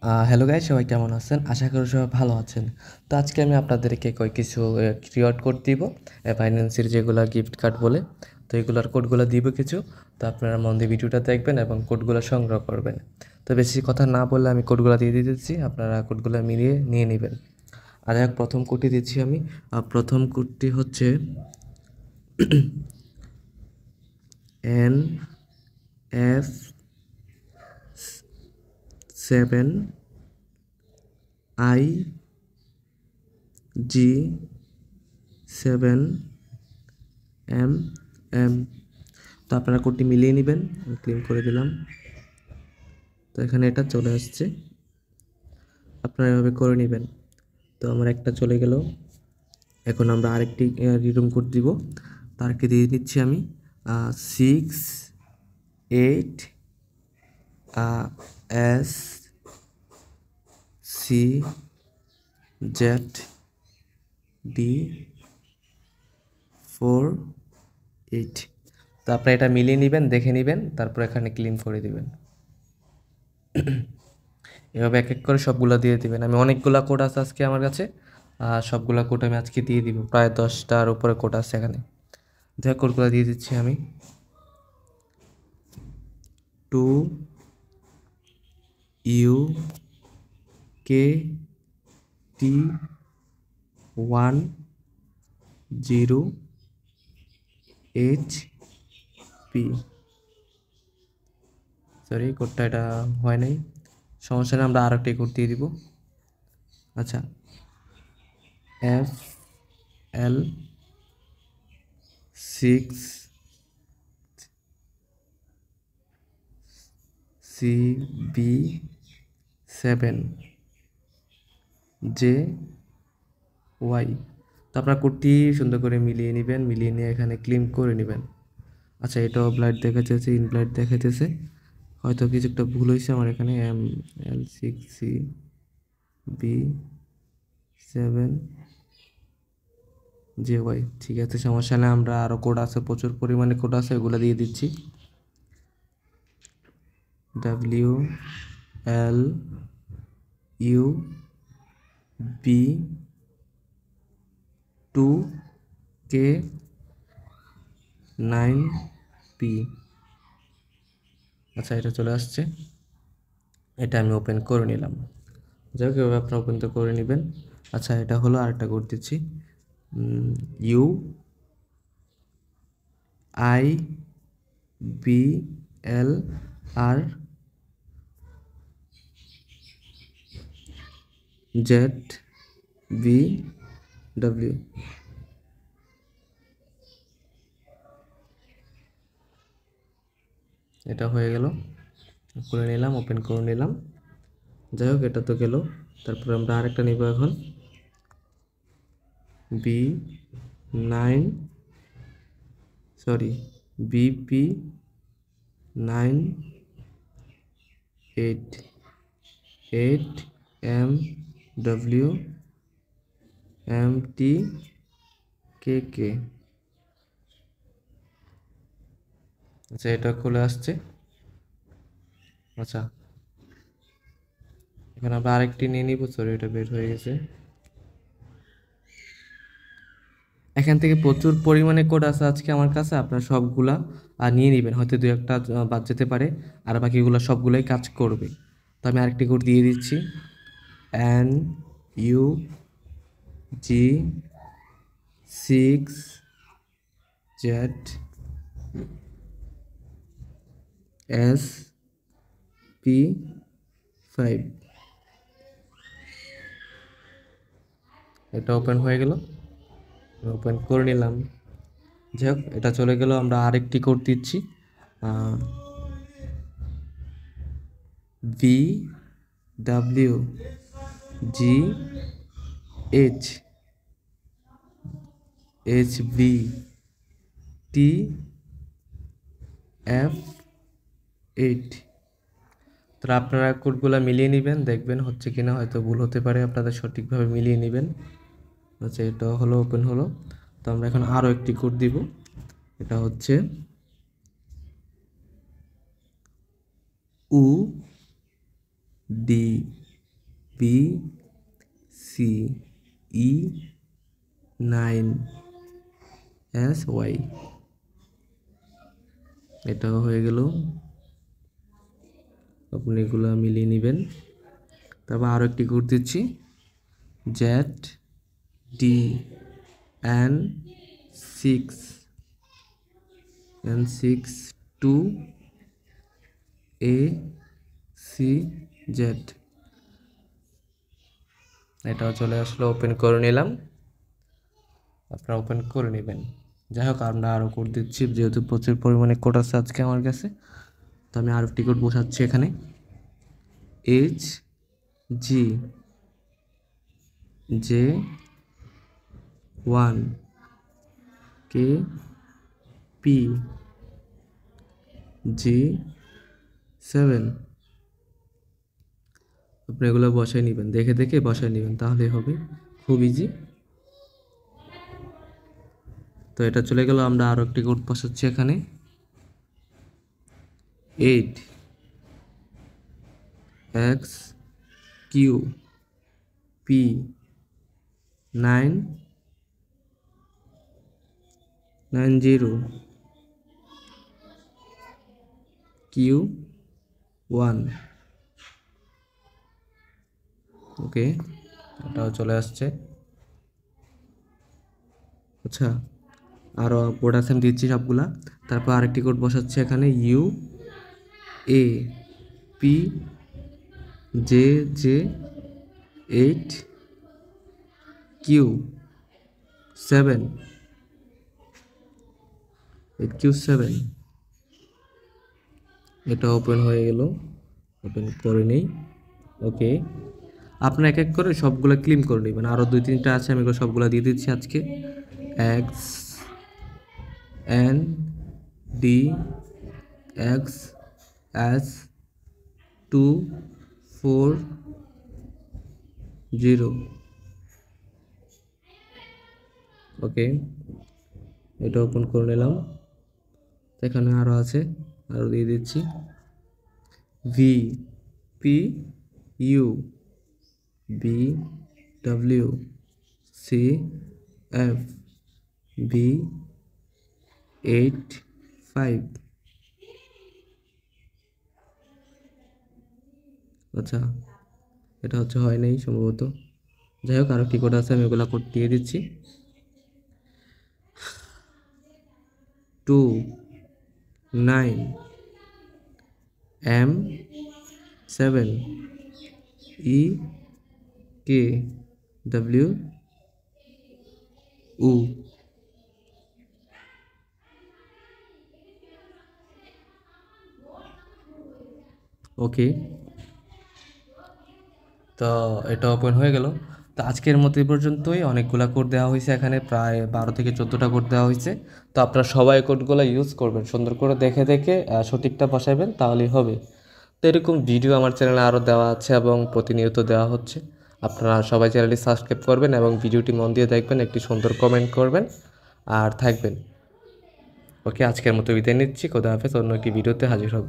Hello guys, সবাই কেমন আছেন? আশা করি সবাই ভালো আছেন। তো আজকে আমি আপনাদেরকে কিছু কিউআর কোড দিব, ফাইন্যান্সের যেগুলো গিফট কার্ড বলে। তো এগুলোর কোডগুলো দিব কিছু। তো আপনারা মন দিয়ে ভিডিওটা দেখবেন এবং কোডগুলো সংগ্রহ করবেন। তো বেশি কথা না বললে আমি কোডগুলো দিয়ে দিতেছি, আপনারা কোডগুলো মিলিয়ে নিয়ে নেবেন। আর এক প্রথম কোডটি দিচ্ছি আমি। প্রথম কোডটি হচ্ছে NF7IG7MM। তো আপনারা কোডটি মিলিয়ে নেবেন। আমি ক্লিক করে দিলাম। তো এখানে এটা চলে আসছে, আপনারা এভাবে করে নেবেন। তো আমার একটা চলে গেল। এখন আমরা আরেকটি রিডিম কোড দিব, তারকে দিয়ে দিচ্ছি আমি 68SCZD48। তো আপনারা এটা মিলিয়ে নেবেন, দেখে নেবেন, তারপর এখানে ক্লিন করে দিবেন। এভাবে এক এক করে সবগুলো দিয়ে দিবেন। আমি অনেকগুলা কোড আছে আজকে আমার কাছে, সবগুলা কোড আমি আজকে দিয়ে দিব। প্রায় 10টার উপরে কোড আছে এখানে। যাই কোডগুলো দিয়ে দিচ্ছি আমি। 2UKT10HP। সরি, কোডটা এটা হয় নাই, সমস্যা নেই, আমরা আর একটা কোড দিয়ে দিব। আচ্ছা, FL6CB7JY। তো আপনার কোডটি সুন্দর করে মিলিয়ে নেবেন, মিলিয়ে নিয়ে এখানে ক্লেম করে নেবেন। আচ্ছা, এটাও ব্লাড দেখাচ্ছে, ইনব্লাড দেখাইতেছে, হয়তো কিছু একটা ভুল হয়েছে আমার এখানে। ML6CB7JY, ঠিক আছে, সমস্যা নেই। আমরা আরও কোড আছে, প্রচুর পরিমাণে কোড আছে, এগুলো দিয়ে দিচ্ছি। WLUB2K9P। আচ্ছা, এটা চলে আসছে, এটা আমি ওপেন করে নিলাম। যাই হোক, এভাবে আপনারা ওপেন তো করে নেবেন। আচ্ছা, এটা হলো, আরেকটা কোড দিচ্ছি। UIBLRZBW। এটা হয়ে গেল, করে নিলাম, ওপেন করে নিলাম। যাই হোক, এটা তো গেল। তারপরে আমরা আরেকটা নিব এখন। BP98MWMTKK। আচ্ছা, এটা খুলে আসছে। আচ্ছা, এখন আমরা আরেকটি নিয়ে নিব। সরি, এটা বের হয়ে গেছে। এখান থেকে প্রচুর পরিমাণে কোড আছে আজকে আমার কাছে, আপনারা সবগুলা নিয়ে নেবেন। হয়তো দু একটা বাদ যেতে পারে, আর বাকিগুলো সবগুলোই কাজ করবে। তো আমি আরেকটি কোড দিয়ে দিচ্ছি। NUG6ZSP5। এটা ওপেন হয়ে গেল, ওপেন করে নিলাম। যাই হোক, এটা চলে গেল। আমরা আরেকটি কোড দিচ্ছি। VWGHBTF8। তো আপনারা কোডগুলো মিলিয়ে নেবেন, দেখবেন হচ্ছে কিনা, হয়তো ভুল হতে পারে, আপনাদের সঠিকভাবে মিলিয়ে নেবেন। আচ্ছা, এটা হলো, ওপেন হলো। তো আমরা এখন আরও একটি কোড দিব। এটা হচ্ছে UDI B C E 9 S Y. এটাও হয়ে গেল। আপনি এগুলো মিলিয়ে নেবেন। তারপর আরও একটি কোড দিচ্ছি, Z D N 6 2 A C Z. এটাও চলে আসলো, ওপেন করে নিলাম। আপনারা ওপেন করে নেবেন। যাই হোক, আমরা আরও কোড দিচ্ছি, যেহেতু প্রচুর পরিমাণে কোড আছে আজকে আমার কাছে, তো আমি আরও একটি কোড বসাচ্ছি এখানে, H G J 1 K P G 7। আপনি এগুলো বসায় নেবেন, দেখে দেখে বসায় নেবেন, তাহলে হবে, খুব ইজি। তো এটা চলে গেল। আমরা আরও একটি কোড বসাচ্ছি এখানে, 8 এক্স কিউ পি 9 90 কিউ 1। ওকে, এটাও চলে আসছে। আচ্ছা, আরও কোড আছে, আমি দিচ্ছি সবগুলা। তারপর আরেকটি কোড বসাচ্ছে এখানে, U A P J J 8 Q 7 8Q7। এটা ওপেন হয়ে গেল, ওপেন করে নেই। ওকে, আপনার এক এক করে সবগুলো ক্লিন করে নেবেন। আরও 2-3টা আছে, আমি এগুলো সবগুলো দিয়ে দিচ্ছি আজকে। X N D x S 240। ওকে, এটা ওপেন করে নিলাম। এখানে আরও আছে, আরও দিয়ে দিচ্ছি, V P U B W C F B 85। আচ্ছা, এটা হচ্ছে হয় নাই সম্ভবত। যাই হোক, আরও একটি কোড আছে, আমি ওগুলো কোড দিয়ে দিচ্ছি। 29 M7 E K W U। ওকে, তো এটা ওপেন হয়ে গেল। তো আজকের মতো এই পর্যন্তই। অনেকগুলো কোড দেওয়া হয়েছে এখানে, প্রায় 12 থেকে 14টা কোড দেওয়া হয়েছে। তো আপনারা সবাই কোডগুলো ইউজ করবেন, সুন্দর করে দেখে দেখে সঠিকটা বসাবেন, তাহলেই হবে। তো এরকম ভিডিও আমার চ্যানেলে আরও দেওয়া আছে এবং প্রতিনিয়ত দেওয়া হচ্ছে। আপনারা সবাই চ্যানেলটি সাবস্ক্রাইব করবেন এবং ভিডিওটি মন দিয়ে দেখবেন, একটি সুন্দর কমেন্ট করবেন আর থাকবেন। ওকে, আজকের মতো বিদায় নিচ্ছি। খোদা হাফেজ। অন্য একটি ভিডিওতে হাজির হব।